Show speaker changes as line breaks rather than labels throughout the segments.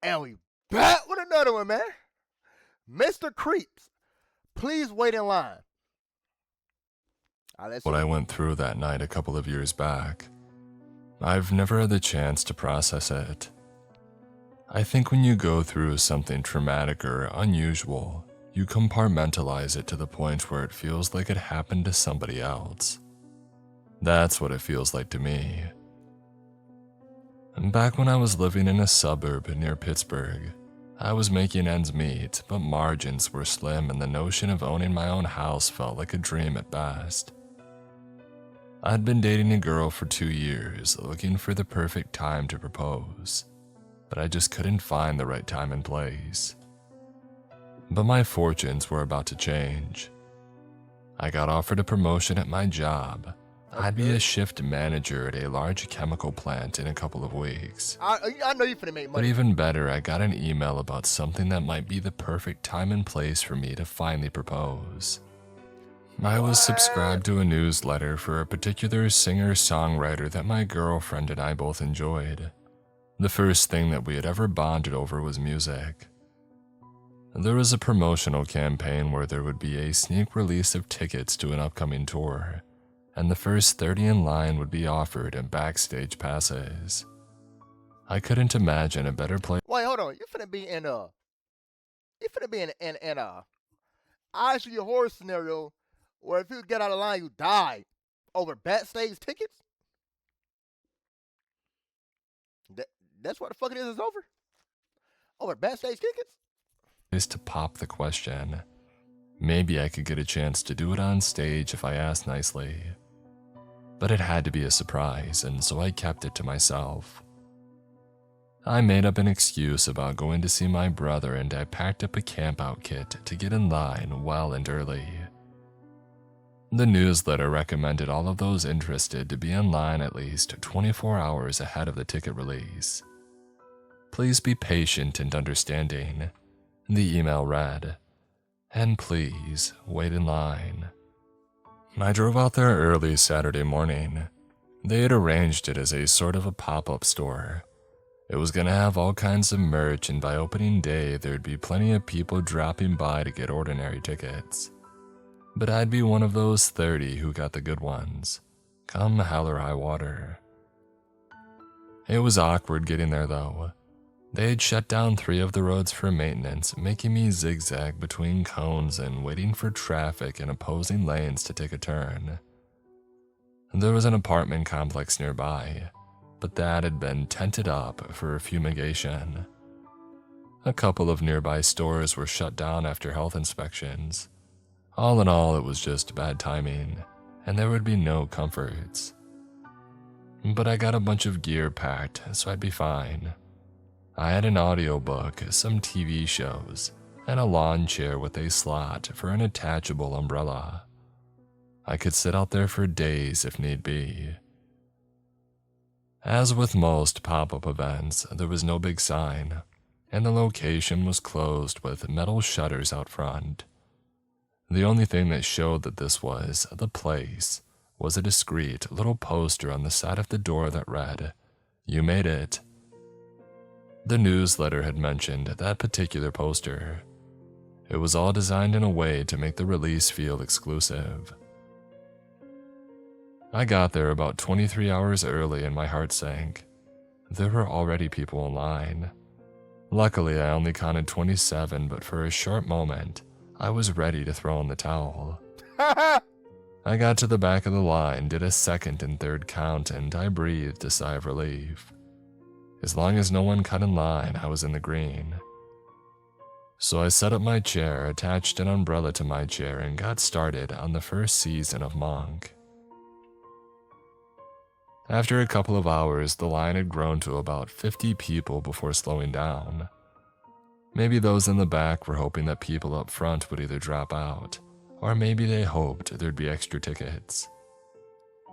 And we back with another one, man. Mr. Creeps, please wait in line. Let's
What
see.
I went through that night a couple of years back, I've never had the chance to process it. I think when you go through something traumatic or unusual, you compartmentalize it to the point where it feels like it happened to somebody else. That's what it feels like to me. And back when I was living in a suburb near Pittsburgh, I was making ends meet, but margins were slim and the notion of owning my own house felt like a dream at best. I'd been dating a girl for 2 years, looking for the perfect time to propose, but I just couldn't find the right time and place. But my fortunes were about to change. I got offered a promotion at my job. I'd be a shift manager at a large chemical plant in a couple of weeks.
I know you finna make
But
money.
even better, I got an email about something that might be the perfect time and place for me to finally propose. I was subscribed to a newsletter for a particular singer-songwriter that my girlfriend and I both enjoyed. The first thing that we had ever bonded over was music. There was a promotional campaign where there would be a sneak release of tickets to an upcoming tour, and the first 30 in line would be offered in backstage passes. I couldn't imagine a better place.
Wait, hold on. You finna be in actually a horror scenario where if you get out of line, you die over backstage tickets. That's what the fuck it is. It's over. Over backstage tickets.
To pop the question. Maybe I could get a chance to do it on stage if I asked nicely. But it had to be a surprise, and so I kept it to myself. I made up an excuse about going to see my brother, and I packed up a camp-out kit to get in line well and early. The newsletter recommended all of those interested to be in line at least 24 hours ahead of the ticket release. Please be patient and understanding. The email read, and please wait in line. I drove out there early Saturday morning. They had arranged it as a sort of a pop-up store. It was gonna have all kinds of merch, and by opening day there'd be plenty of people dropping by to get ordinary tickets. But I'd be one of those 30 who got the good ones, come hell or high water. It was awkward getting there though. They had shut down 3 of the roads for maintenance, making me zigzag between cones and waiting for traffic in opposing lanes to take a turn. There was an apartment complex nearby, but that had been tented up for fumigation. A couple of nearby stores were shut down after health inspections. All in all, it was just bad timing, and there would be no comforts. But I got a bunch of gear packed, so I'd be fine. I had an audiobook, some TV shows, and a lawn chair with a slot for an attachable umbrella. I could sit out there for days if need be. As with most pop-up events, there was no big sign, and the location was closed with metal shutters out front. The only thing that showed that this was the place was a discreet little poster on the side of the door that read, "You made it." The newsletter had mentioned that particular poster. It was all designed in a way to make the release feel exclusive. I got there about 23 hours early and my heart sank. There were already people in line. Luckily, I only counted 27, but for a short moment, I was ready to throw in the towel. I got to the back of the line, did a second and third count, and I breathed a sigh of relief. As long as no one cut in line, I was in the green. So I set up my chair, attached an umbrella to my chair, and got started on the first season of Monk. After a couple of hours, the line had grown to about 50 people before slowing down. Maybe those in the back were hoping that people up front would either drop out, or maybe they hoped there'd be extra tickets.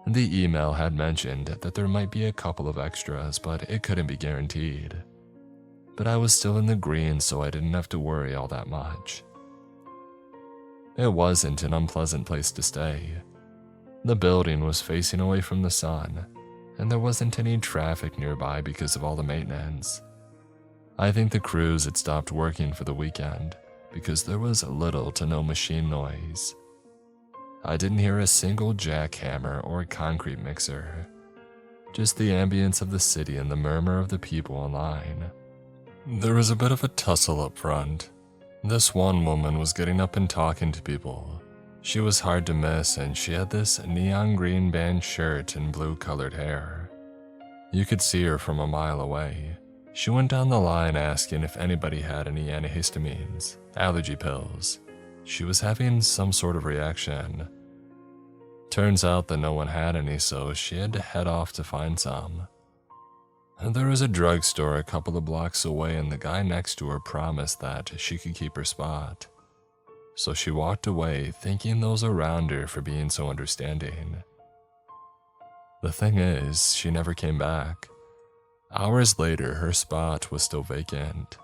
The email had mentioned that there might be a couple of extras, but it couldn't be guaranteed. But I was still in the green, so I didn't have to worry all that much. It wasn't an unpleasant place to stay. The building was facing away from the sun, and there wasn't any traffic nearby because of all the maintenance. I think the crews had stopped working for the weekend because there was little to no machine noise. I didn't hear a single jackhammer or concrete mixer, just the ambience of the city and the murmur of the people in line. There was a bit of a tussle up front. This one woman was getting up and talking to people. She was hard to miss, and she had this neon green band shirt and blue-colored hair. You could see her from a mile away. She went down the line asking if anybody had any antihistamines, allergy pills. She was having some sort of reaction. Turns out that no one had any, so she had to head off to find some. And there was a drugstore a couple of blocks away, and the guy next to her promised that she could keep her spot. So she walked away, thanking those around her for being so understanding. The thing is, she never came back. Hours later, her spot was still vacant.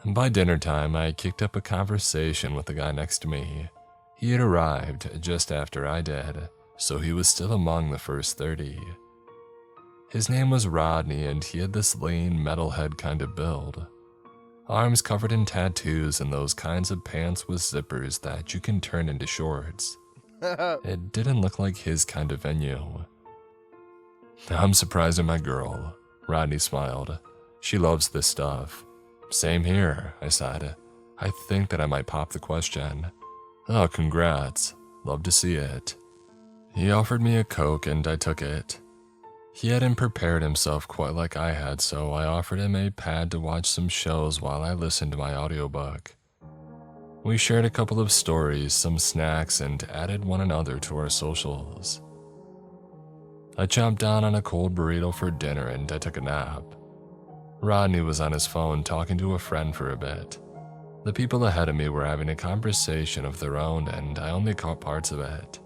And by dinner time, I kicked up a conversation with the guy next to me. He had arrived just after I did, so he was still among the first 30. His name was Rodney, and he had this lean, metalhead kind of build. Arms covered in tattoos and those kinds of pants with zippers that you can turn into shorts. It didn't look like his kind of venue. I'm surprised at my girl, Rodney smiled. She loves this stuff. Same here, I said. I think that I might pop the question. Oh, congrats. Love to see it. He offered me a Coke and I took it. He hadn't prepared himself quite like I had, so I offered him a pad to watch some shows while I listened to my audiobook. We shared a couple of stories, some snacks, and added one another to our socials. I chomped down on a cold burrito for dinner and I took a nap. Rodney was on his phone talking to a friend for a bit. The people ahead of me were having a conversation of their own and I only caught parts of it.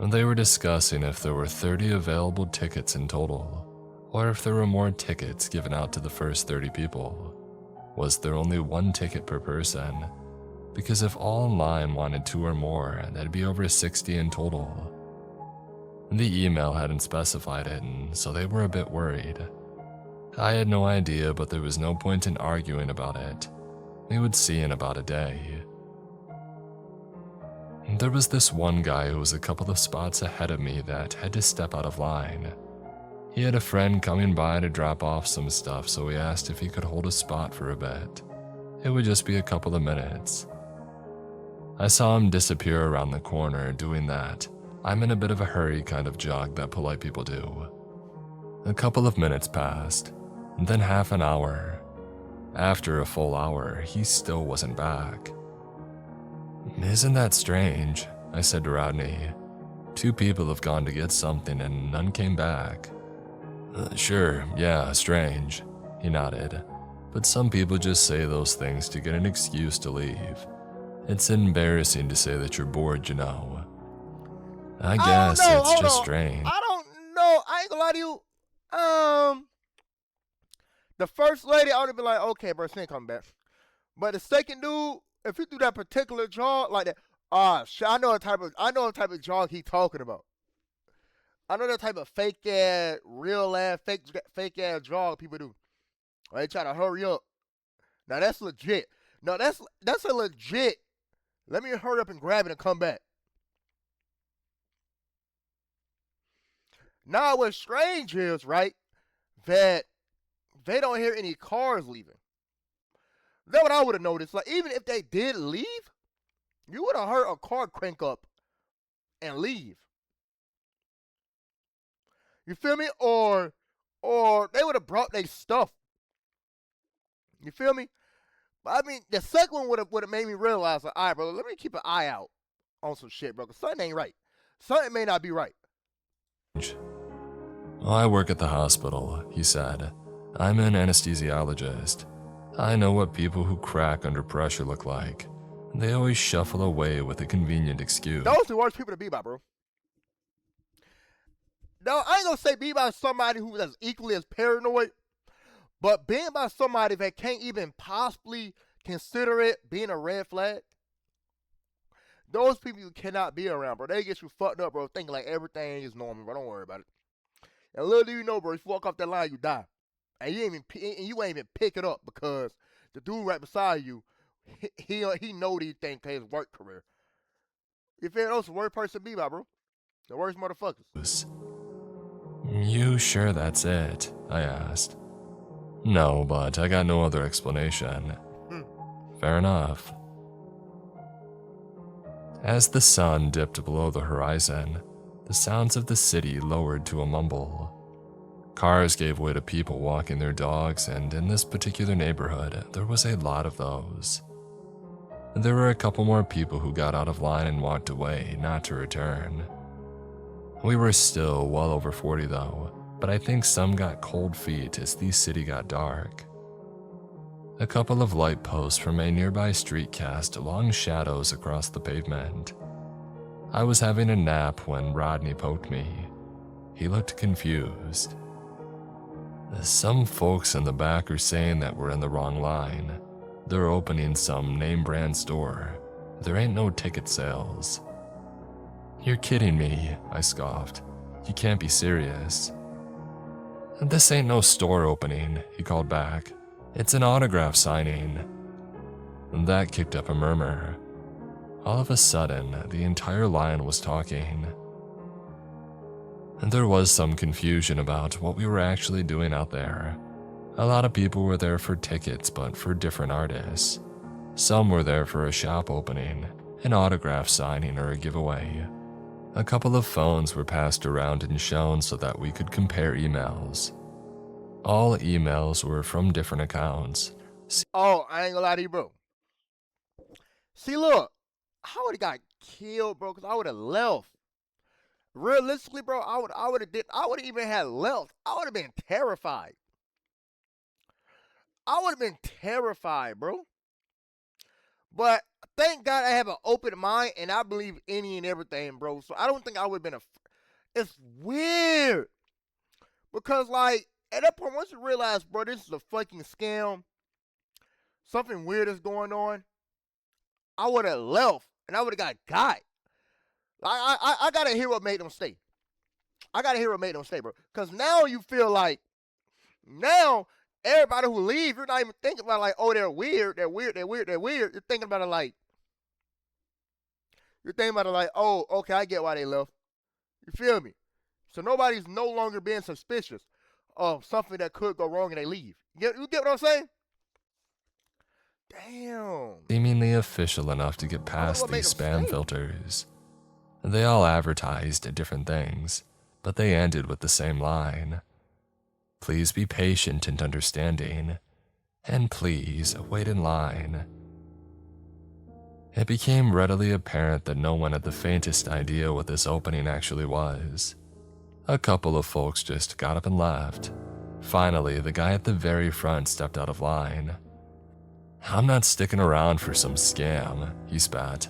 They were discussing if there were 30 available tickets in total, or if there were more tickets given out to the first 30 people. Was there only one ticket per person? Because if all in line wanted 2 or more, that'd be over 60 in total. The email hadn't specified it, and so they were a bit worried. I had no idea, but there was no point in arguing about it. We would see in about a day. There was this one guy who was a couple of spots ahead of me that had to step out of line. He had a friend coming by to drop off some stuff, so he asked if he could hold a spot for a bit. It would just be a couple of minutes. I saw him disappear around the corner. Doing that, I'm in a bit of a hurry kind of jog that polite people do. A couple of minutes passed, then half an hour. After a full hour, he still wasn't back. Isn't that strange? I said to Rodney. 2 people have gone to get something and none came back. Sure, yeah, strange, he nodded. But some people just say those things to get an excuse to leave. It's embarrassing to say that you're bored, you know. I guess it's just strange.
I don't know. I ain't gonna lie to you. The first lady, I would have been like, okay, bro, she ain't coming back. But the second dude, if you do that particular jog like that, shit, I know the type of jog he talking about. I know the type of fake ass, real ass, fake ass jog people do. They try to hurry up. Now that's legit. No, that's a legit. Let me hurry up and grab it and come back. Now what's strange is, right, that they don't hear any cars leaving. That's what I would have noticed. Like, even if they did leave, you would have heard a car crank up and leave. You feel me? Or they would have brought their stuff. You feel me? But I mean, the second one would have made me realize, like, all right, bro, let me keep an eye out on some shit, bro, because something ain't right. Something may not be right.
I work at the hospital, he said. I'm an anesthesiologist. I know what people who crack under pressure look like. They always shuffle away with a convenient excuse.
Those are the worst people to be by, bro. No, I ain't gonna say be by somebody who is equally as paranoid, but being by somebody that can't even possibly consider it being a red flag. Those people you cannot be around, bro. They get you fucked up, bro, thinking like everything is normal, bro. Don't worry about it. And little do you know, bro, if you walk off that line, you die. and you ain't even pick it up because the dude right beside you, he know these things 'cause his work career. You feel those the worst person to be by, bro? The worst motherfuckers.
You sure that's it? I asked. No, but I got no other explanation. Fair enough. As the sun dipped below the horizon, the sounds of the city lowered to a mumble. Cars gave way to people walking their dogs, and in this particular neighborhood, there was a lot of those. There were a couple more people who got out of line and walked away, not to return. We were still well over 40 though, but I think some got cold feet as the city got dark. A couple of light posts from a nearby street cast long shadows across the pavement. I was having a nap when Rodney poked me. He looked confused. Some folks in the back are saying that we're in the wrong line. They're opening some name brand store. There ain't no ticket sales. You're kidding me, I scoffed. You can't be serious. This ain't no store opening, he called back. It's an autograph signing. And that kicked up a murmur. All of a sudden, the entire line was talking. And there was some confusion about what we were actually doing out there. A lot of people were there for tickets, but for different artists. Some were there for a shop opening, an autograph signing, or a giveaway. A couple of phones were passed around and shown so that we could compare emails. All emails were from different accounts.
Oh, I ain't gonna lie to you, bro. See, look, I would have got killed, bro, because I would have left. Realistically, bro, I would have even had left. I would have been terrified. I would have been terrified, bro. But thank God I have an open mind and I believe any and everything, bro. So I don't think I would have been It's weird. Because, like, at that point, once you realize, bro, this is a fucking scam, something weird is going on, I would have left and I would have got. Like, I gotta hear what made them stay. I gotta hear what made them stay, bro. Because now you feel like, now everybody who leave, you're not even thinking about like, oh, they're weird. You're thinking about it like, oh, okay, I get why they left. You feel me? So nobody's no longer being suspicious of something that could go wrong and they leave. You get what I'm saying? Damn.
Seemingly official enough to get past these spam filters. They all advertised different things, but they ended with the same line. Please be patient and understanding, and please wait in line. It became readily apparent that no one had the faintest idea what this opening actually was. A couple of folks just got up and left. Finally, the guy at the very front stepped out of line. I'm not sticking around for some scam, he spat.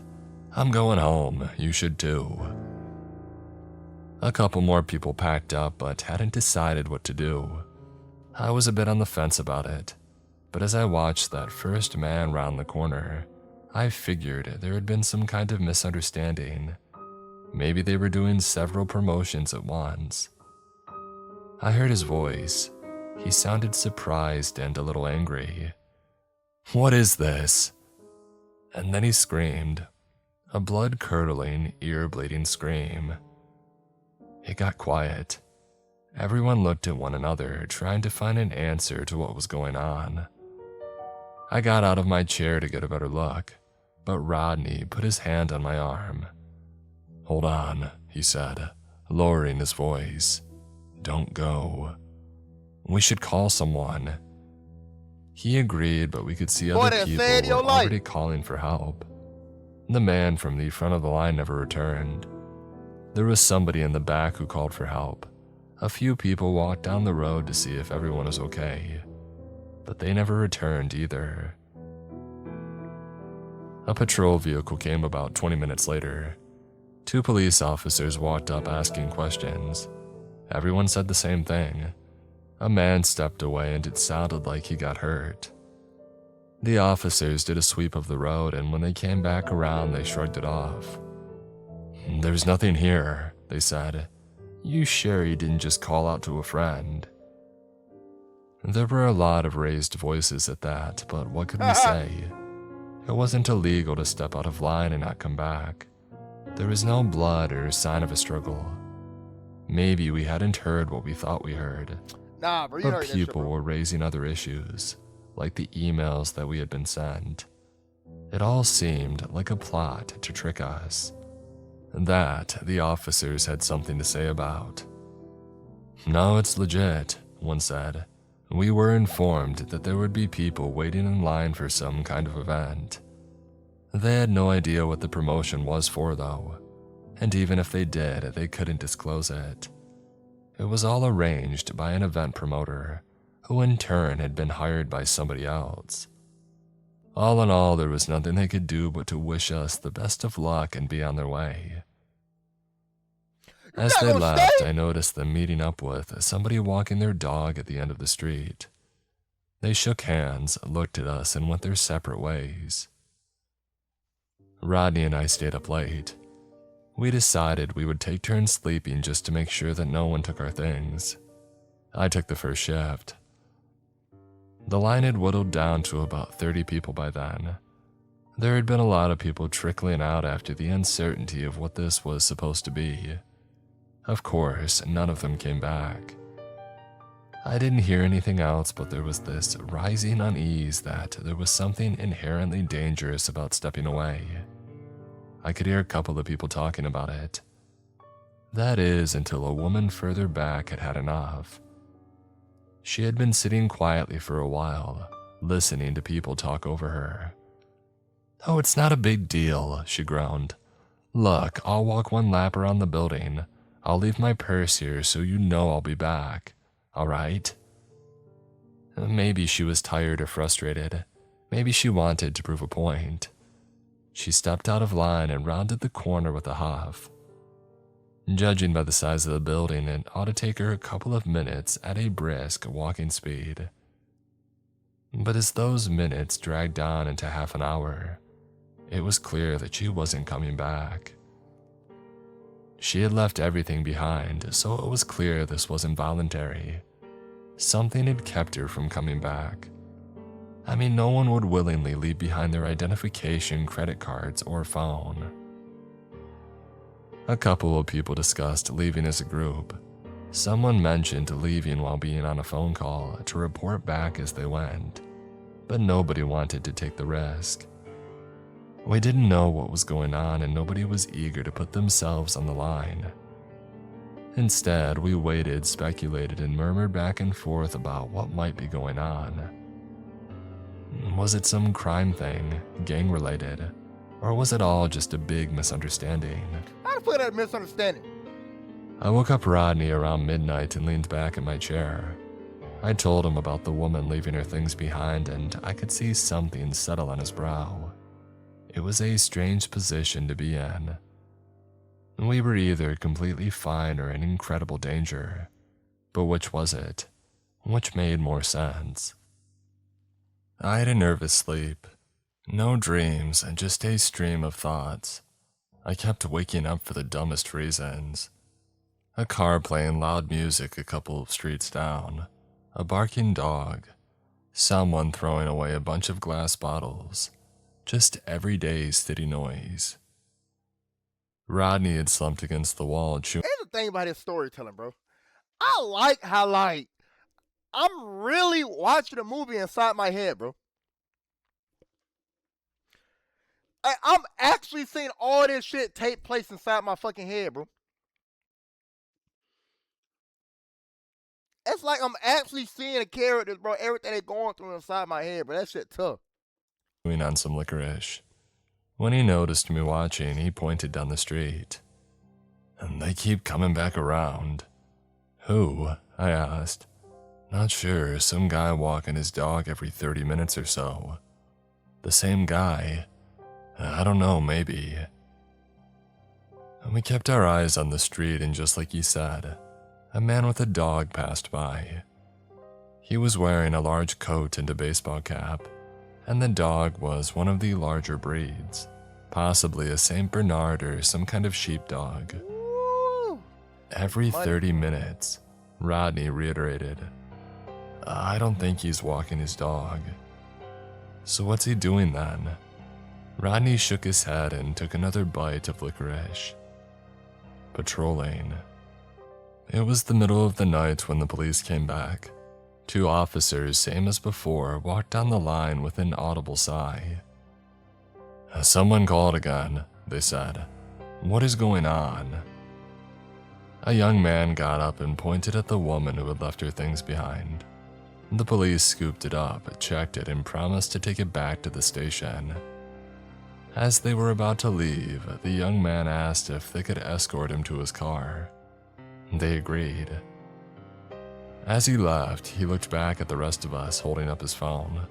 I'm going home, you should too. A couple more people packed up but hadn't decided what to do. I was a bit on the fence about it, but as I watched that first man round the corner, I figured there had been some kind of misunderstanding. Maybe they were doing several promotions at once. I heard his voice. He sounded surprised and a little angry. What is this? And then he screamed. A blood-curdling, ear-bleeding scream. It got quiet. Everyone looked at one another, trying to find an answer to what was going on. I got out of my chair to get a better look, but Rodney put his hand on my arm. Hold on, he said, lowering his voice. Don't go. We should call someone. He agreed, but we could see other people were already calling for help. The man from the front of the line never returned. There was somebody in the back who called for help. A few people walked down the road to see if everyone was okay, but they never returned either. A patrol vehicle came about 20 minutes later. 2 police officers walked up asking questions. Everyone said the same thing. A man stepped away and it sounded like he got hurt. The officers did a sweep of the road, and when they came back around, they shrugged it off. There's nothing here, they said. You sure you didn't just call out to a friend? There were a lot of raised voices at that, but what could we say? It wasn't illegal to step out of line and not come back. There was no blood or sign of a struggle. Maybe we hadn't heard what we thought we heard.
Nah, bro, you
But
heard that shit,
people
bro.
were raising other issues, like the emails that we had been sent. It all seemed like a plot to trick us. That the officers had something to say about. No, it's legit, one said. We were informed that there would be people waiting in line for some kind of event. They had no idea what the promotion was for, though, and even if they did, they couldn't disclose it. It was all arranged by an event promoter, who in turn had been hired by somebody else. All in all, there was nothing they could do but to wish us the best of luck and be on their way. As they left, I noticed them meeting up with somebody walking their dog at the end of the street. They shook hands, looked at us, and went their separate ways. Rodney and I stayed up late. We decided we would take turns sleeping just to make sure that no one took our things. I took the first shift. The line had whittled down to about 30 people by then. There had been a lot of people trickling out after the uncertainty of what this was supposed to be. Of course, none of them came back. I didn't hear anything else, but there was this rising unease that there was something inherently dangerous about stepping away. I could hear a couple of people talking about it. That is, until a woman further back had had enough. She had been sitting quietly for a while, listening to people talk over her. "Oh, it's not a big deal," she groaned. "Look, I'll walk one lap around the building. I'll leave my purse here so you know I'll be back. All right?" Maybe she was tired or frustrated. Maybe she wanted to prove a point. She stepped out of line and rounded the corner with a huff. Judging by the size of the building, it ought to take her a couple of minutes at a brisk walking speed. But as those minutes dragged on into half an hour, it was clear that she wasn't coming back. She had left everything behind, so it was clear this wasn't voluntary. Something had kept her from coming back. I mean, no one would willingly leave behind their identification, credit cards, or phone. A couple of people discussed leaving as a group. Someone mentioned leaving while being on a phone call to report back as they went, but nobody wanted to take the risk. We didn't know what was going on and nobody was eager to put themselves on the line. Instead, we waited, speculated, and murmured back and forth about what might be going on. Was it some crime thing, gang-related, or was it all just a big misunderstanding?
How the fuck that misunderstanding?
I woke up Rodney around midnight and leaned back in my chair. I told him about the woman leaving her things behind, and I could see something settle on his brow. It was a strange position to be in. We were either completely fine or in incredible danger. But which was it? Which made more sense? I had a nervous sleep. No dreams, and just a stream of thoughts. I kept waking up for the dumbest reasons. A car playing loud music a couple of streets down. A barking dog. Someone throwing away a bunch of glass bottles. Just everyday city noise. Rodney had slumped against the wall, chewing.
Here's the thing about his storytelling, bro. I like how, like, I'm really watching a movie inside my head, bro. I'm actually seeing all this shit take place inside my fucking head, bro. It's like I'm actually seeing the characters, bro. Everything they're going through inside my head, bro. That shit tough.
On some licorice. When he noticed me watching, he pointed down the street. "And they keep coming back around." "Who?" I asked. "Not sure, some guy walking his dog every 30 minutes or so." "The same guy?" "I don't know, maybe." And we kept our eyes on the street, and just like he said, a man with a dog passed by. He was wearing a large coat and a baseball cap, and the dog was one of the larger breeds, possibly a Saint Bernard or some kind of sheepdog.
Woo!
Every
Money.
30 minutes, Rodney reiterated. I don't think he's walking his dog. So what's he doing then? Rodney shook his head and took another bite of licorice. Patrolling. It was the middle of the night when the police came back. 2 officers, same as before, walked down the line with an audible sigh. Someone called again, they said. What is going on? A young man got up and pointed at the woman who had left her things behind. The police scooped it up, checked it, and promised to take it back to the station. As they were about to leave, the young man asked if they could escort him to his car. They agreed. As he left, he looked back at the rest of us holding up his phone.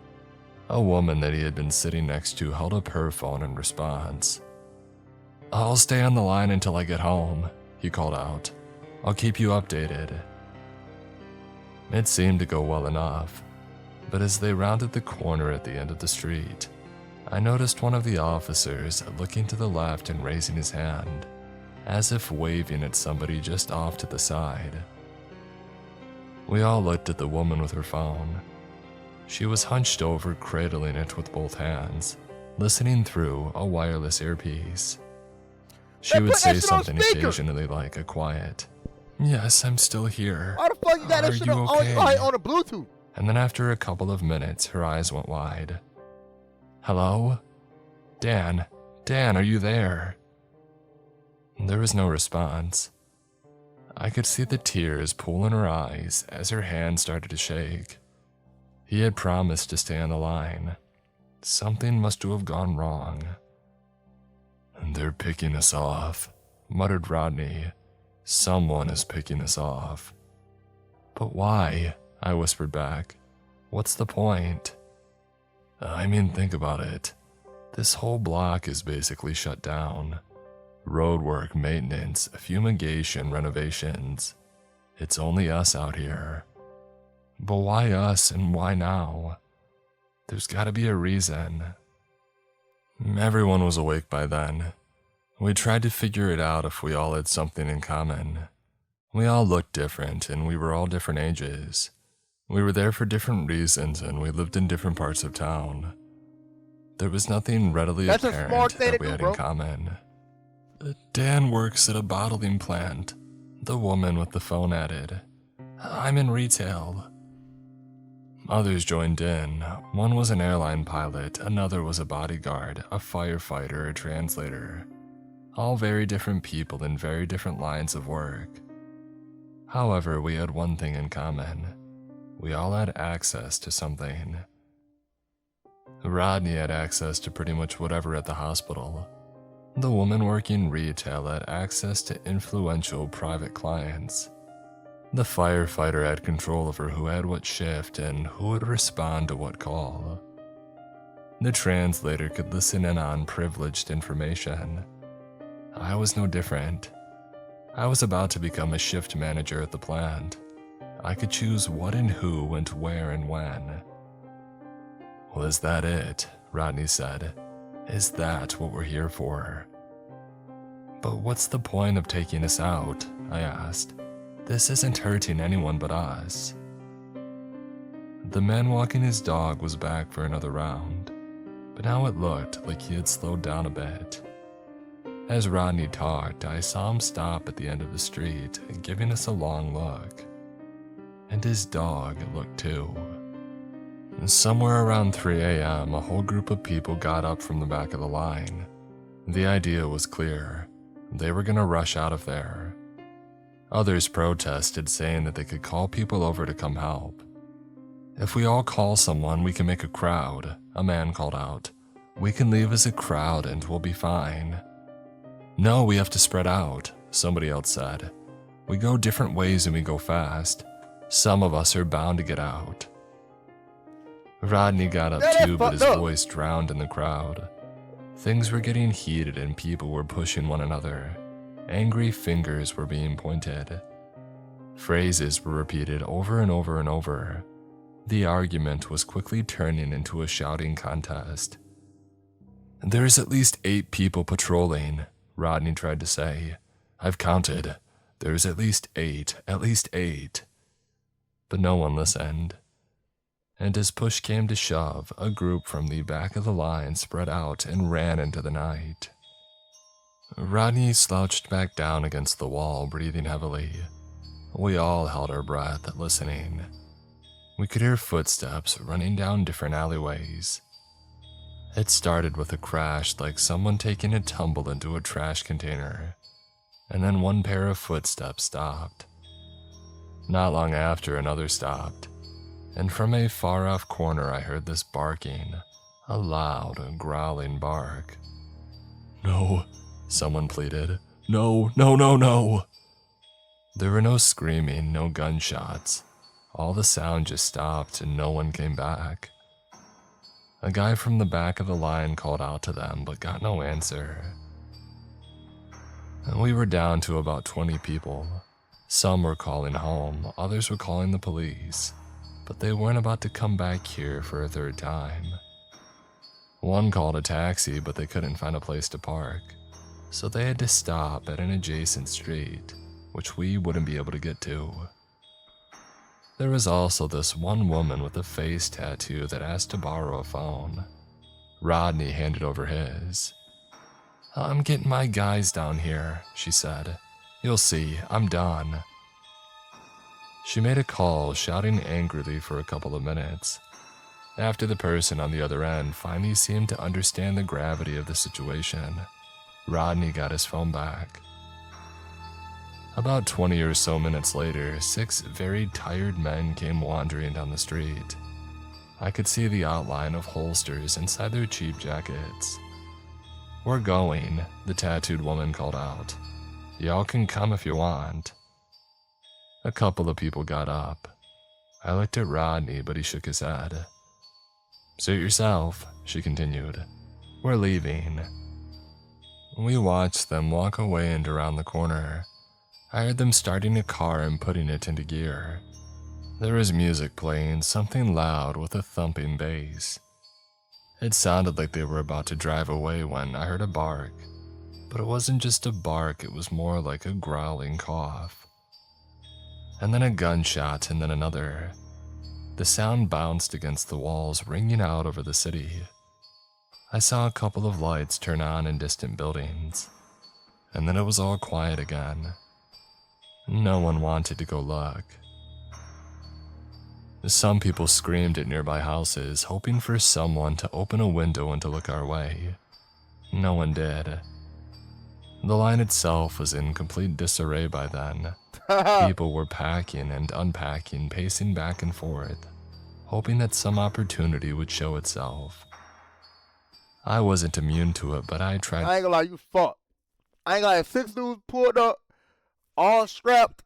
A woman that he had been sitting next to held up her phone in response. I'll stay on the line until I get home, he called out. I'll keep you updated. It seemed to go well enough, but as they rounded the corner at the end of the street, I noticed one of the officers looking to the left and raising his hand, as if waving at somebody just off to the side. We all looked at the woman with her phone. She was hunched over, cradling it with both hands, listening through a wireless earpiece. She would say something occasionally like a quiet, "Yes, I'm still here.
Why the fuck you got that shit on a Bluetooth?"
And then after a couple of minutes, her eyes went wide. Hello? Dan, are you there? There was no response. I could see the tears pool in her eyes as her hand started to shake. He had promised to stay on the line. Something must have gone wrong. They're picking us off, muttered Rodney. Someone is picking us off. But why? I whispered back. What's the point? I mean, think about it. This whole block is basically shut down. Roadwork, maintenance, fumigation, renovations. It's only us out here. But why us and why now? There's gotta be a reason. Everyone was awake by then. We tried to figure it out if we all had something in common. We all looked different and we were all different ages. We were there for different reasons and we lived in different parts of town. There was nothing readily apparent that we had in common. Dan works at a bottling plant, the woman with the phone added. I'm in retail. Others joined in. One was an airline pilot, another was a bodyguard, a firefighter, a translator. All very different people in very different lines of work. However, we had one thing in common. We all had access to something. Rodney had access to pretty much whatever at the hospital. The woman working retail had access to influential private clients. The firefighter had control over who had what shift and who would respond to what call. The translator could listen in on privileged information. I was no different. I was about to become a shift manager at the plant. I could choose what and who went where and when. Well, is that it? Rodney said. Is that what we're here for? But what's the point of taking us out? I asked. This isn't hurting anyone but us. The man walking his dog was back for another round, but now it looked like he had slowed down a bit. As Rodney talked, I saw him stop at the end of the street, giving us a long look. And his dog looked too. Somewhere around 3 a.m., a whole group of people got up from the back of the line. The idea was clear. They were gonna rush out of there. Others protested, saying that they could call people over to come help. If we all call someone, we can make a crowd, a man called out. We can leave as a crowd and we'll be fine. No, we have to spread out, somebody else said. We go different ways and we go fast. Some of us are bound to get out. Rodney got up too, but his voice drowned in the crowd. Things were getting heated and people were pushing one another. Angry fingers were being pointed. Phrases were repeated over and over and over. The argument was quickly turning into a shouting contest. There's at least 8 people patrolling, Rodney tried to say. I've counted. There's at least 8. But no one listened. And as push came to shove, a group from the back of the line spread out and ran into the night. Rodney slouched back down against the wall, breathing heavily. We all held our breath, listening. We could hear footsteps running down different alleyways. It started with a crash like someone taking a tumble into a trash container, and then one pair of footsteps stopped. Not long after, another stopped, and from a far-off corner I heard this barking, a loud, growling bark. "No," someone pleaded. "No, no, no, no." There were no screaming, no gunshots. All the sound just stopped and no one came back. A guy from the back of the line called out to them but got no answer. And we were down to about 20 people. Some were calling home, others were calling the police, but they weren't about to come back here for a third time. One called a taxi, but they couldn't find a place to park, so they had to stop at an adjacent street, which we wouldn't be able to get to. There was also this one woman with a face tattoo that asked to borrow a phone. Rodney handed over his. "I'm getting my guys down here," she said. "You'll see, I'm done." She made a call, shouting angrily for a couple of minutes. After the person on the other end finally seemed to understand the gravity of the situation, Rodney got his phone back. About 20 or so minutes later, 6 very tired men came wandering down the street. I could see the outline of holsters inside their cheap jackets. "We're going," the tattooed woman called out. "Y'all can come if you want." A couple of people got up. I looked at Rodney, but he shook his head. "Suit yourself," she continued. "We're leaving." We watched them walk away and around the corner. I heard them starting a car and putting it into gear. There was music playing, something loud with a thumping bass. It sounded like they were about to drive away when I heard a bark, but it wasn't just a bark, it was more like a growling cough. And then a gunshot, and then another. The sound bounced against the walls, ringing out over the city. I saw a couple of lights turn on in distant buildings, and then it was all quiet again. No one wanted to go look. Some people screamed at nearby houses, hoping for someone to open a window and to look our way. No one did. The line itself was in complete disarray by then. People were packing and unpacking, pacing back and forth, hoping that some opportunity would show itself. I wasn't immune to it, but I tried.
I ain't gonna lie, you fucked. I ain't gonna lie, 6 dudes pulled up, all strapped,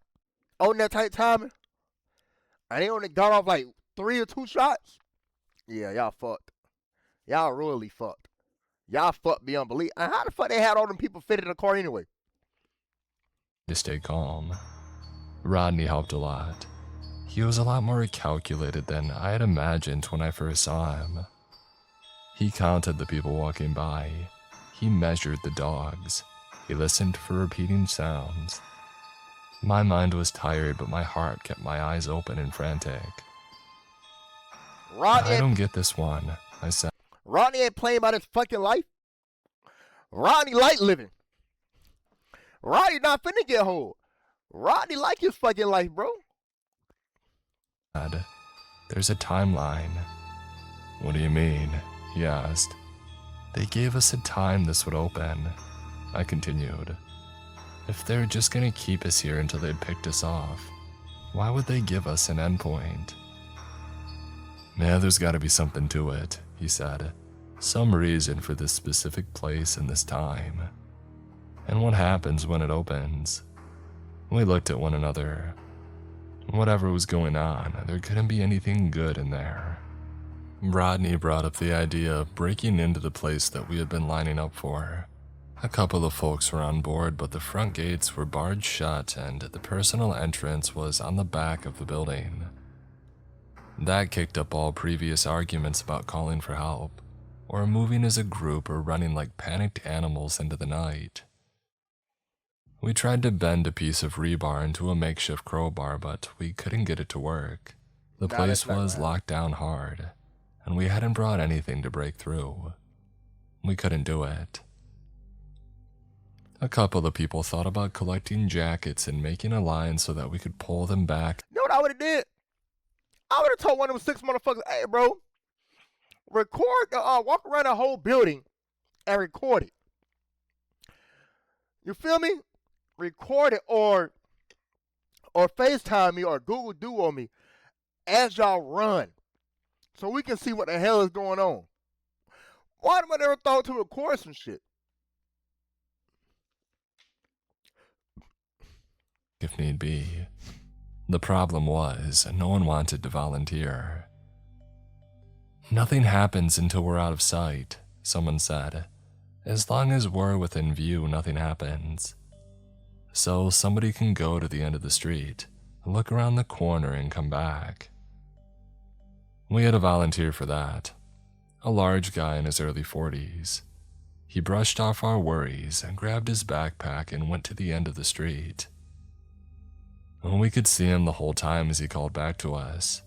on that tight timing, and they only got off like 3 or 2 shots. Yeah, y'all fucked. Y'all really fucked. Y'all fucked beyond belief. And how the fuck they had all them people fit in the car anyway?
To stay calm. Rodney helped a lot. He was a lot more calculated than I had imagined when I first saw him. He counted the people walking by. He measured the dogs. He listened for repeating sounds. My mind was tired, but my heart kept my eyes open and frantic. "I don't get this one," I said.
Rodney ain't playing about his fucking life. Rodney like living. Rodney not finna get hold. Rodney like his fucking life, bro.
"There's a timeline." "What do you mean?" he asked. "They gave us a time this would open," I continued. "If they're just gonna keep us here until they picked us off, why would they give us an endpoint?" "Yeah, there's gotta be something to it," he said. "Some reason for this specific place and this time. And what happens when it opens?" We looked at one another. Whatever was going on, there couldn't be anything good in there. Rodney brought up the idea of breaking into the place that we had been lining up for. A couple of folks were on board, but the front gates were barred shut and the personal entrance was on the back of the building. That kicked up all previous arguments about calling for help, or moving as a group or running like panicked animals into the night. We tried to bend a piece of rebar into a makeshift crowbar, but we couldn't get it to work. The
Nah,
place
that's not
was
gonna
locked down hard, and we hadn't brought anything to break through. We couldn't do it. A couple of people thought about collecting jackets and making a line so that we could pull them back.
You know what I would have did? I would have told one of them 6 motherfuckers, hey, bro, record, walk around the whole building and record it. You feel me? Record it or FaceTime me or Google Duo me as y'all run so we can see what the hell is going on. Why have I never thought to record some shit?
If need be. The problem was, no one wanted to volunteer. Nothing happens until we're out of sight, someone said. As long as we're within view, nothing happens. So somebody can go to the end of the street, look around the corner, and come back. We had a volunteer for that. A large guy in his early 40s. He brushed off our worries and grabbed his backpack and went to the end of the street. We could see him the whole time as he called back to us.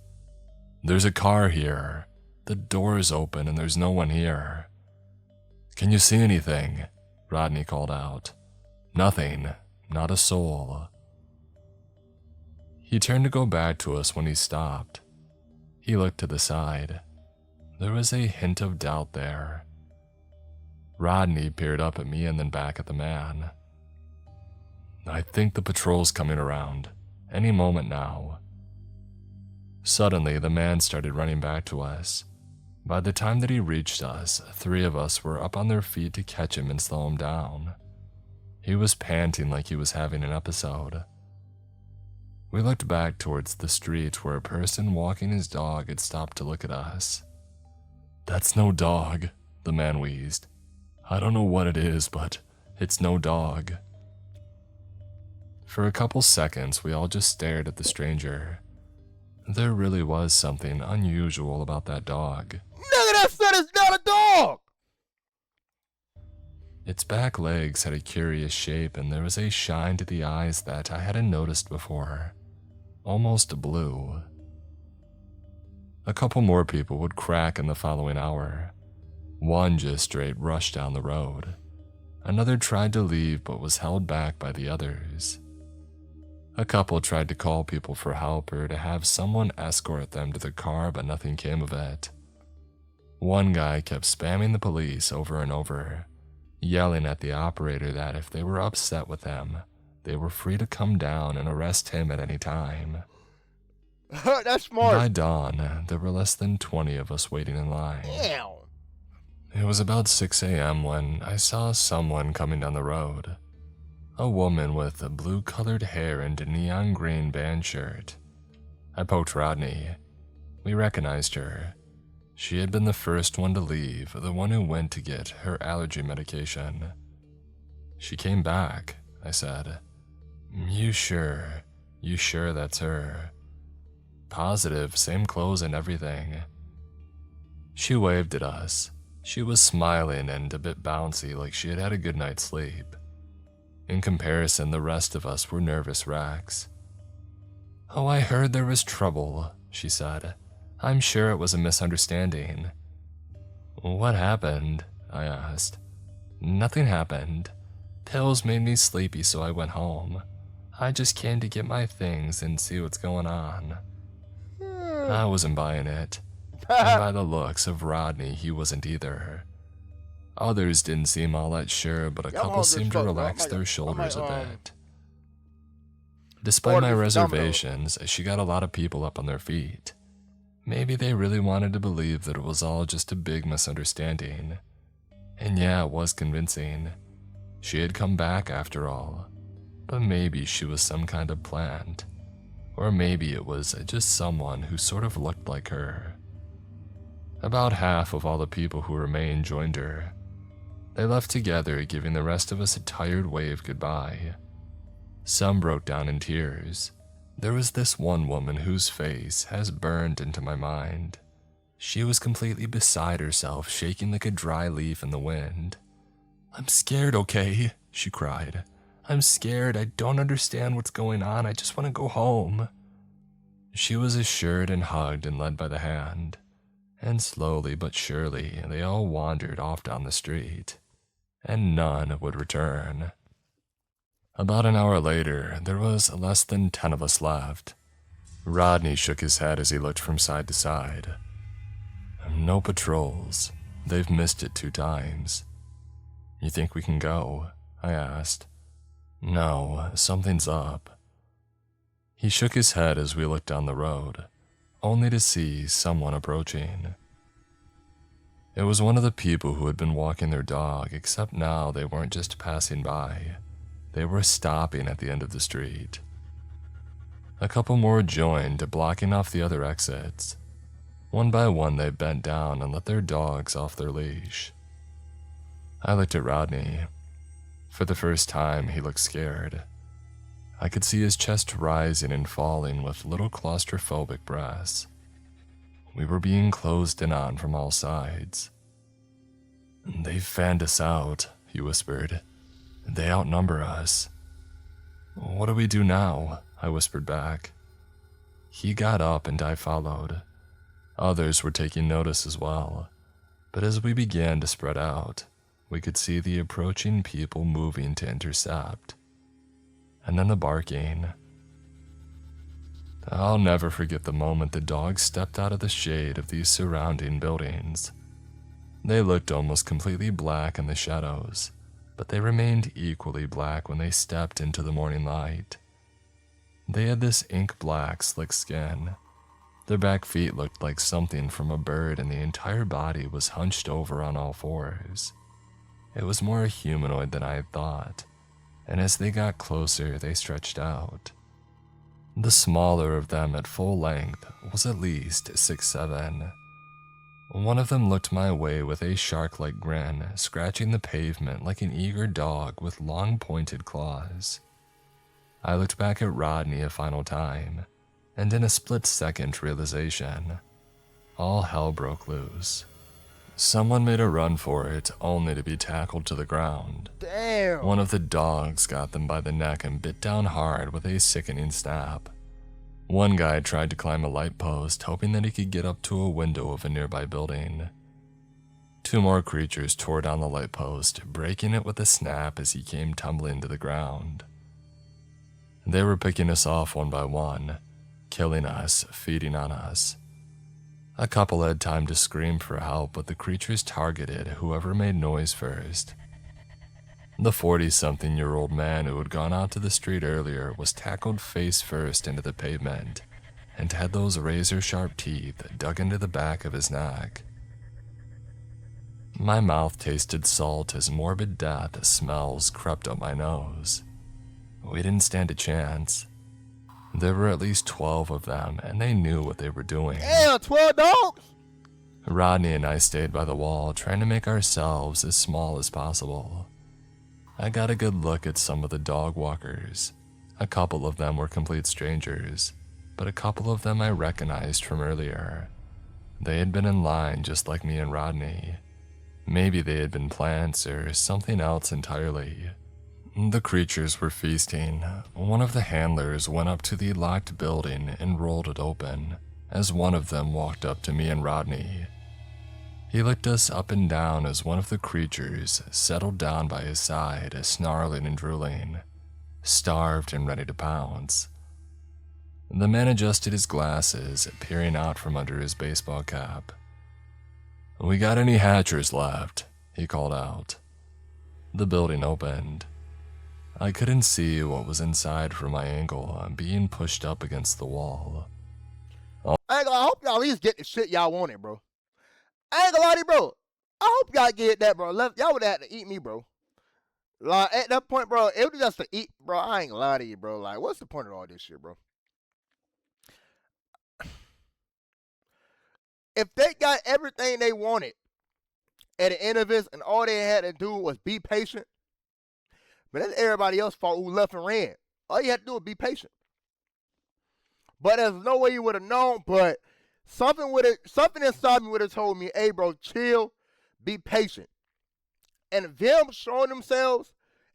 There's a car here. The door is open and there's no one here. Can you see anything? Rodney called out. Nothing. Not a soul. He turned to go back to us when he stopped. He looked to the side. There was a hint of doubt there. Rodney peered up at me and then back at the man. I think the patrol's coming around. Any moment now. Suddenly, the man started running back to us. By the time that he reached us, 3 of us were up on their feet to catch him and slow him down. He was panting like he was having an episode. We looked back towards the street where a person walking his dog had stopped to look at us. That's no dog, the man wheezed. I don't know what it is, but it's no dog. For a couple seconds, we all just stared at the stranger. There really was something unusual about that dog.
Nigga, that son is not a dog!
Its back legs had a curious shape and there was a shine to the eyes that I hadn't noticed before. Almost blue. A couple more people would crack in the following hour. One just straight rushed down the road. Another tried to leave but was held back by the others. A couple tried to call people for help or to have someone escort them to the car, but nothing came of it. One guy kept spamming the police over and over, yelling at the operator that if they were upset with him, they were free to come down and arrest him at any time.
That's smart.
By dawn, there were less than 20 of us waiting in line.
Damn.
It was about 6 a.m. when I saw someone coming down the road. A woman with blue-colored hair and a neon green band shirt. I poked Rodney. We recognized her. She had been the first one to leave, the one who went to get her allergy medication. She came back, I said. You sure that's her? Positive, same clothes and everything. She waved at us. She was smiling and a bit bouncy like she had had a good night's sleep. In comparison, the rest of us were nervous wrecks. Oh, I heard there was trouble, she said. I'm sure it was a misunderstanding. What happened? I asked. Nothing happened. Pills made me sleepy, so I went home. I just came to get my things and see what's going on. I wasn't buying it. And by the looks of Rodney, he wasn't either. Others didn't seem all that sure, but a couple seemed to relax their shoulders a bit. Despite my reservations, she got a lot of people up on their feet. Maybe they really wanted to believe that it was all just a big misunderstanding. And yeah, it was convincing. She had come back after all. But maybe she was some kind of plant. Or maybe it was just someone who sort of looked like her. About half of all the people who remained joined her. They left together, giving the rest of us a tired wave goodbye. Some broke down in tears. There was this one woman whose face has burned into my mind. She was completely beside herself, shaking like a dry leaf in the wind. I'm scared, okay? She cried. I'm scared. I don't understand what's going on. I just want to go home. She was assured and hugged and led by the hand, and slowly but surely they all wandered off down the street, and none would return. About an hour later, there was less than 10 of us left. Rodney shook his head as he looked from side to side. No patrols. They've missed it 2 times. You think we can go? I asked. No, something's up. He shook his head as we looked down the road, only to see someone approaching. It was one of the people who had been walking their dog, except now they weren't just passing by. They were stopping at the end of the street. A couple more joined, blocking off the other exits. One by one, they bent down and let their dogs off their leash. I looked at Rodney. For the first time, he looked scared. I could see his chest rising and falling with little claustrophobic breaths. We were being closed in on from all sides. They've fanned us out, he whispered. They outnumber us. What do we do now? I whispered back. He got up and I followed. Others were taking notice as well, but as we began to spread out, we could see the approaching people moving to intercept. And then the barking. I'll never forget the moment the dogs stepped out of the shade of these surrounding buildings. They looked almost completely black in the shadows, but they remained equally black when they stepped into the morning light. They had this ink black, slick skin. Their back feet looked like something from a bird, and the entire body was hunched over on all fours. It was more humanoid than I had thought, and as they got closer, they stretched out. The smaller of them at full length was at least 6'7". One of them looked my way with a shark-like grin, scratching the pavement like an eager dog with long pointed claws. I looked back at Rodney a final time, and in a split-second realization, all hell broke loose. Someone made a run for it, only to be tackled to the ground.
Damn.
One of the dogs got them by the neck and bit down hard with a sickening snap. One guy tried to climb a light post, hoping that he could get up to a window of a nearby building. 2 more creatures tore down the light post, breaking it with a snap as he came tumbling to the ground. They were picking us off one by one, killing us, feeding on us. A couple had time to scream for help, but the creatures targeted whoever made noise first. The 40-something-year-old man who had gone out to the street earlier was tackled face first into the pavement and had those razor-sharp teeth dug into the back of his neck. My mouth tasted salt as morbid death smells crept up my nose. We didn't stand a chance. There were at least 12 of them, and they knew what they were doing.
Damn, 12 dogs?
Rodney and I stayed by the wall, trying to make ourselves as small as possible. I got a good look at some of the dog walkers. A couple of them were complete strangers, but a couple of them I recognized from earlier. They had been in line just like me and Rodney. Maybe they had been plants or something else entirely. The creatures were feasting. One of the handlers went up to the locked building and rolled it open, as one of them walked up to me and Rodney. He licked us up and down as one of the creatures settled down by his side, snarling and drooling, starved and ready to pounce. The man adjusted his glasses, peering out from under his baseball cap. "We got any hatchers left?" he called out. The building opened. I couldn't see what was inside from my angle, being pushed up against the wall.
I hope y'all at least get the shit y'all wanted, bro. I ain't gonna lie to you, bro. I hope y'all get that, bro. Y'all would have had to eat me, bro. Like, at that point, bro, it was just to eat, bro. I ain't gonna lie to you, bro. Like, what's the point of all this shit, bro? If they got everything they wanted at the end of this and all they had to do was be patient, but that's everybody else's fault who left and ran. All you had to do was be patient. But there's no way you would have known, but something inside me would have told me, hey, bro, chill, be patient. And them showing themselves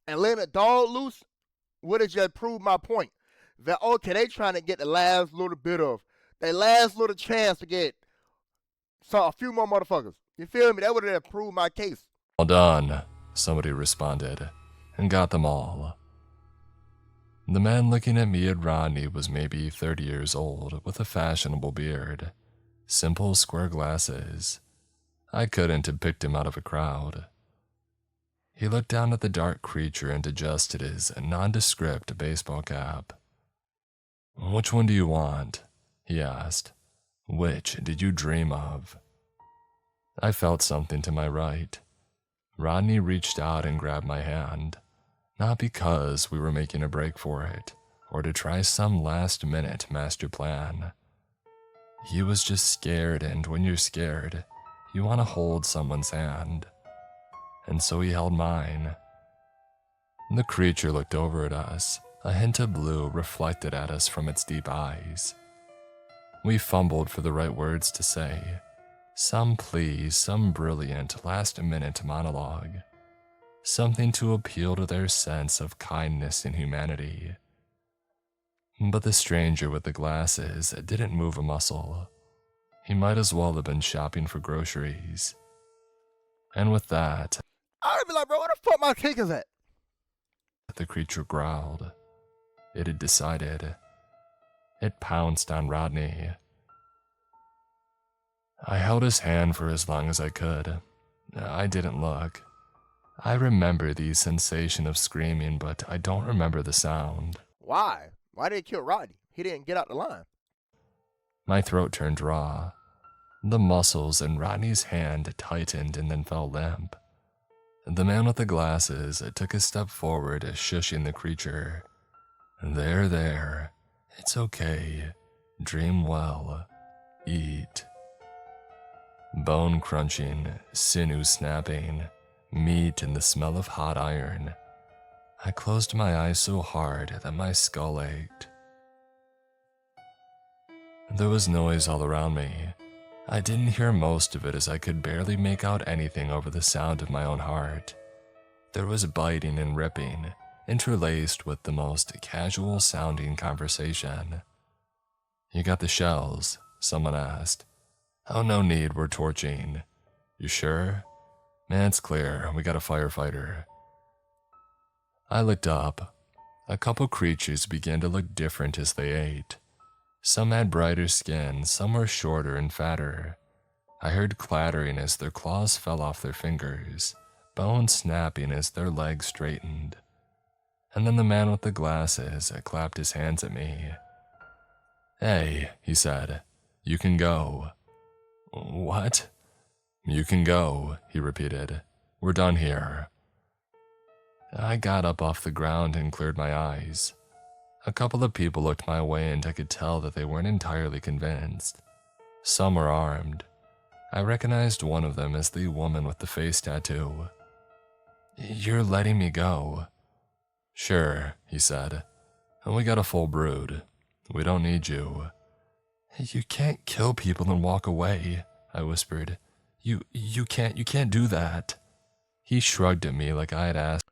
and letting a dog loose would have just proved my point. That, okay, they trying to get the last little bit of They last little chance to get a few more motherfuckers. You feel me? That would have proved my case.
All done, somebody responded, and got them all. The man looking at me and Rodney was maybe 30 years old, with a fashionable beard, simple square glasses. I couldn't have picked him out of a crowd. He looked down at the dark creature and adjusted his nondescript baseball cap. "Which one do you want?" he asked. "Which did you dream of?" I felt something to my right. Rodney reached out and grabbed my hand, not because we were making a break for it, or to try some last-minute master plan. He was just scared, and when you're scared, you want to hold someone's hand. And so he held mine. The creature looked over at us, a hint of blue reflected at us from its deep eyes. We fumbled for the right words to say. Some plea, some brilliant last-minute monologue. Something to appeal to their sense of kindness and humanity. But the stranger with the glasses didn't move a muscle. He might as well have been shopping for groceries. And with that,
I would be like, bro, where the fuck my tickets at?
the creature growled. It had decided. It pounced on Rodney. I held his hand for as long as I could. I didn't look. I remember the sensation of screaming, but I don't remember the sound.
Why? Why did he kill Rodney? He didn't get out the line.
My throat turned raw. The muscles in Rodney's hand tightened and then fell limp. The man with the glasses took a step forward, shushing the creature. There. It's okay. Dream well. Eat. Bone crunching, sinew snapping, meat and the smell of hot iron. I closed my eyes so hard that my skull ached. There was noise all around me. I didn't hear most of it as I could barely make out anything over the sound of my own heart. There was biting and ripping, interlaced with the most casual-sounding conversation. "You got the shells?" someone asked. "Oh, no need, we're torching." "You sure?" "Man, it's clear, we got a firefighter." I looked up. A couple creatures began to look different as they ate. Some had brighter skin, some were shorter and fatter. I heard clattering as their claws fell off their fingers, bones snapping as their legs straightened. And then the man with the glasses clapped his hands at me. "Hey," he said, "you can go." "What?" "You can go," he repeated. "We're done here." I got up off the ground and cleared my eyes. A couple of people looked my way and I could tell that they weren't entirely convinced. Some were armed. I recognized one of them as the woman with the face tattoo. "You're letting me go?" "Sure," he said. "We got a full brood. We don't need you." "You can't kill people and walk away," I whispered. You can't do that." He shrugged at me like I had asked.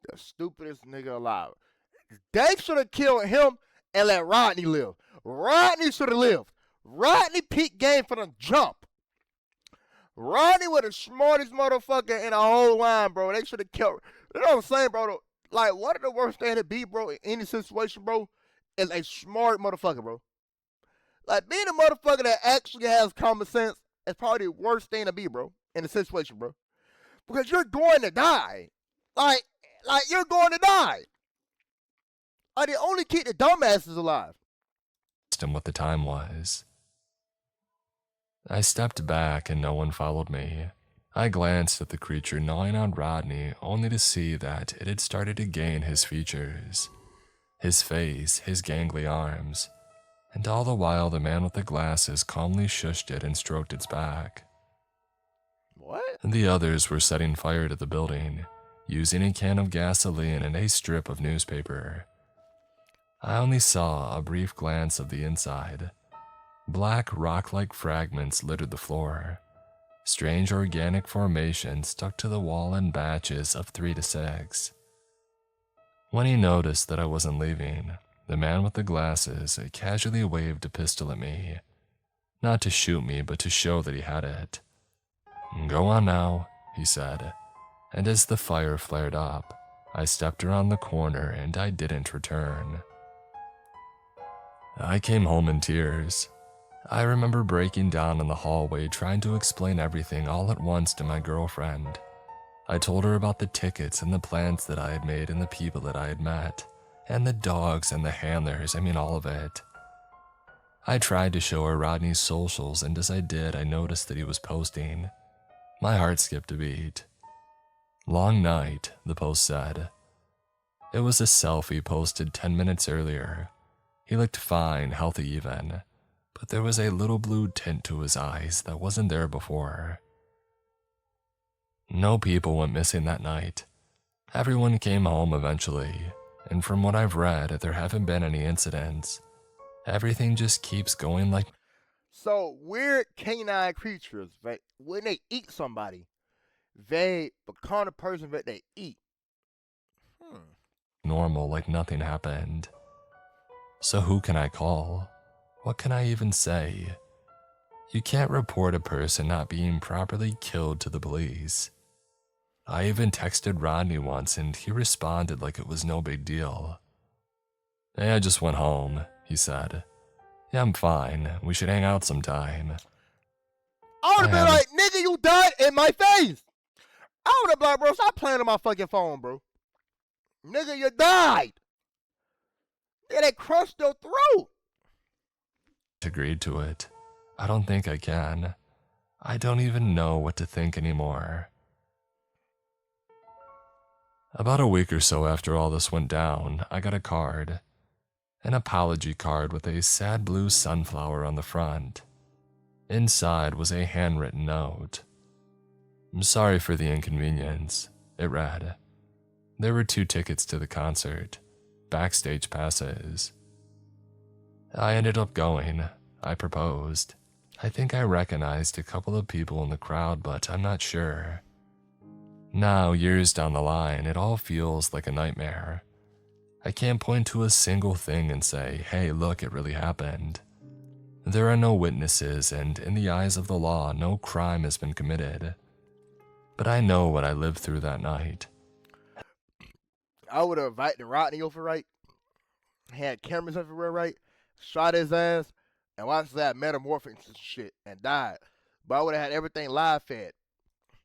The stupidest nigga alive. They should have killed him and let Rodney live. Rodney should have lived. Rodney peaked game for the jump. Rodney was the smartest motherfucker in the whole line, bro. They should have killed. You know what I'm saying, bro? Like, one of the worst things to be, bro, in any situation, bro, is a smart motherfucker, bro. Like, being a motherfucker that actually has common sense is probably the worst thing to be, bro, in a situation, bro. Because you're going to die. Like you're going to die. They only keep the dumbasses alive.
Him what the time was. I stepped back and no one followed me. I glanced at the creature gnawing on Rodney only to see that it had started to gain his features. His face, his gangly arms, and all the while the man with the glasses calmly shushed it and stroked its back.
What?
The others were setting fire to the building, using a can of gasoline and a strip of newspaper. I only saw a brief glance of the inside. Black rock-like fragments littered the floor. Strange organic formations stuck to the wall in batches of 3 to 6. When he noticed that I wasn't leaving, the man with the glasses casually waved a pistol at me. Not to shoot me, but to show that he had it. "Go on now," he said, and as the fire flared up, I stepped around the corner and I didn't return. I came home in tears. I remember breaking down in the hallway trying to explain everything all at once to my girlfriend. I told her about the tickets and the plans that I had made and the people that I had met, and the dogs and the handlers, all of it. I tried to show her Rodney's socials, and as I did, I noticed that he was posting. My heart skipped a beat. "Long night," the post said. It was a selfie posted 10 minutes earlier. He looked fine, healthy even, but there was a little blue tint to his eyes that wasn't there before. No people went missing that night. Everyone came home eventually, and from what I've read, there haven't been any incidents. Everything just keeps going like...
So weird canine creatures, when they eat somebody, they become the person that they eat.
normal, like nothing happened. So who can I call? What can I even say? You can't report a person not being properly killed to the police. I even texted Rodney once and he responded like it was no big deal. "Hey, I just went home," he said. "Yeah, I'm fine. We should hang out sometime."
I would have been like, "Nigga, you died in my face." I would have been like, "Bro, stop playing on my fucking phone, bro. Nigga, you died. Yeah, they crushed your throat."
Agreed to it. I don't think I can. I don't even know what to think anymore. About a week or so after all this went down, I got a card. An apology card with a sad blue sunflower on the front. Inside was a handwritten note. "I'm sorry for the inconvenience," it read. There were 2 tickets to the concert, backstage passes. I ended up going. I proposed. I think I recognized a couple of people in the crowd, but I'm not sure. Now, years down the line, it all feels like a nightmare. I can't point to a single thing and say, "Hey, look, it really happened." There are no witnesses, and in the eyes of the law, no crime has been committed. But I know what I lived through that night.
I would have invited Rodney over, right? Had cameras everywhere, right? Shot his ass and watched that metamorphosis and shit and died. But I would have had everything live fed.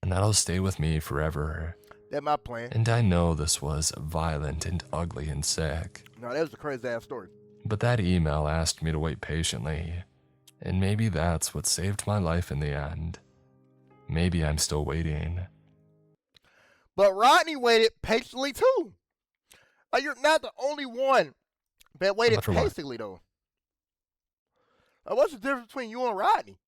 And that'll stay with me forever.
That's my plan.
And I know this was violent and ugly and sick.
No, that was a crazy ass story.
But that email asked me to wait patiently. And maybe that's what saved my life in the end. Maybe I'm still waiting.
But Rodney waited patiently too. Like, you're not the only one that waited patiently, though. Like, what's the difference between you and Rodney?